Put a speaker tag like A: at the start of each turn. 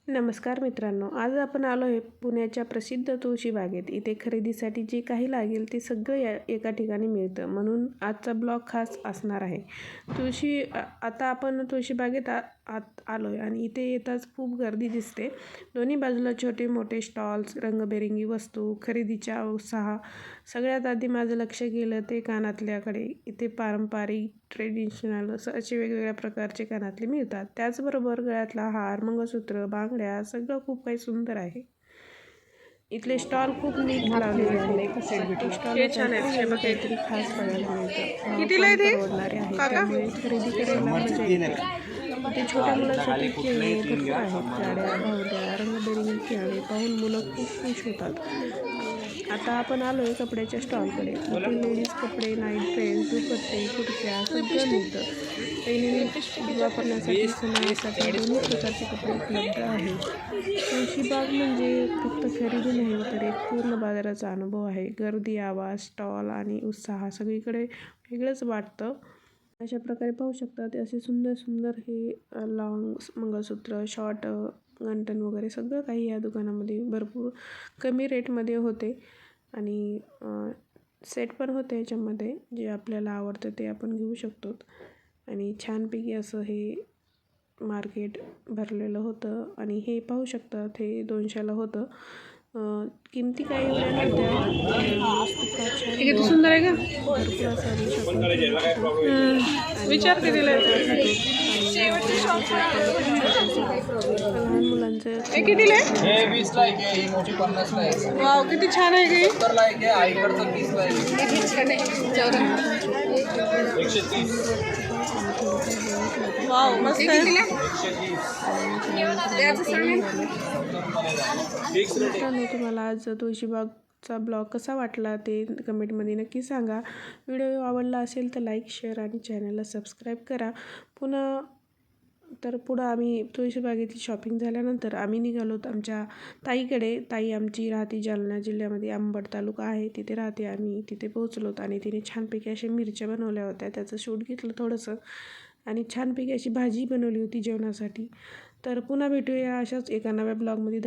A: नमस्कार मित्रांनो, आज आपण आलो आहे पुण्याच्या प्रसिद्ध तुळशी बागेत. इथे खरेदीसाठी जे काही लागेल ते सगळं एका ठिकाणी मिळतं, म्हणून आजचा ब्लॉग खास असणार आहे. आता आपण तुळशी बागेत आत आलो आहे आणि इथे येताच खूप गर्दी दिसते. दोन्ही बाजूला छोटे मोठे स्टॉल्स, रंगबेरंगी वस्तू, खरेदीचा उत्साह. सगळ्यात आधी माझं लक्ष गेलं ते कानातल्याकडे. इथे पारंपरिक, ट्रेडिशनल असे वेगवेगळ्या प्रकारचे कानातले मिळतात. त्याचबरोबर गळ्यातला हार, मंगळसूत्र, बांगड्या सगळं खूप काही सुंदर आहे. इथले स्टॉल खूप नीट लावलेले आहेत. स्टॉल काहीतरी खास बघायला मिळतं. परवडणारे आहे, त्यामुळे खरेदी करायला मजा येते. इथे छोट्या मुलांसाठी खेळणे भरपूर आहेत. गाड्या, बाहुल्या, रंगबेरंगी खेळणे पाहून मुलं खूप खुश होतात. आता आपण आलो आहे कपड्याच्या स्टॉलकडे. इथे लेडीज कपडे, नाईट ड्रेस, दुपट्टे, कुर्त्या सगळं मिळतं. दैनंदिन वापरण्यासाठी, सणासाठी दोन्ही प्रकारचे कपडे उपलब्ध आहेत. तुळशी बाग म्हणजे फक्त खरेदी नाही, तर एक पूर्ण बाजाराचा अनुभव आहे. गर्दी, आवाज, स्टॉल आणि उत्साह सगळीकडे वेगळंच वाटतं. अशा प्रकारे पाहू शकतात. असे सुंदर सुंदर हे लॉंग मंगळसूत्र, शॉर्ट गंठण वगैरे सगळं काही या दुकानामध्ये भरपूर कमी रेटमध्ये होते आणि सेट पण होते याच्यामध्ये. जे आपल्याला आवडतं ते आपण घेऊ शकतो. आणि छानपैकी असं हे मार्केट भरलेलं होतं आणि हे पाहू शकतात, हे 200ला होतं. किमती काही एवढ्या नव्हत्या. वस्तू फार छान,
B: किती सुंदर आहे का?
A: भरपूर असं
B: विचार कितीला
A: लहान मुलांचं
B: कितीला वाव, किती छान आहे की. वाव, मस्त आहे.
A: तुम्हाला आज तुळशीबागचा ब्लॉग कसा वाटला ते कमेंटमध्ये नक्की सांगा. व्हिडिओ आवडला असेल तर लाईक, शेअर आणि चॅनलला सबस्क्राईब करा. पुढं आम्ही तुळशीबागेची शॉपिंग झाल्यानंतर आम्ही निघालो आमच्या ताईकडे. ताई आमची राहते जालना जिल्ह्यामध्ये, अंबड तालुका आहे, तिथे राहते. आम्ही तिथे पोहोचलोत आणि तिने छानपैकी अशा मिरच्या बनवल्या होत्या. त्याचं शूट घेतलं थोडंसं आणि छानपैकी अशी भाजी बनवली होती जेवणासाठी. तर पुन्हा भेटूया अशाच एका नव्या ब्लॉगमध्ये.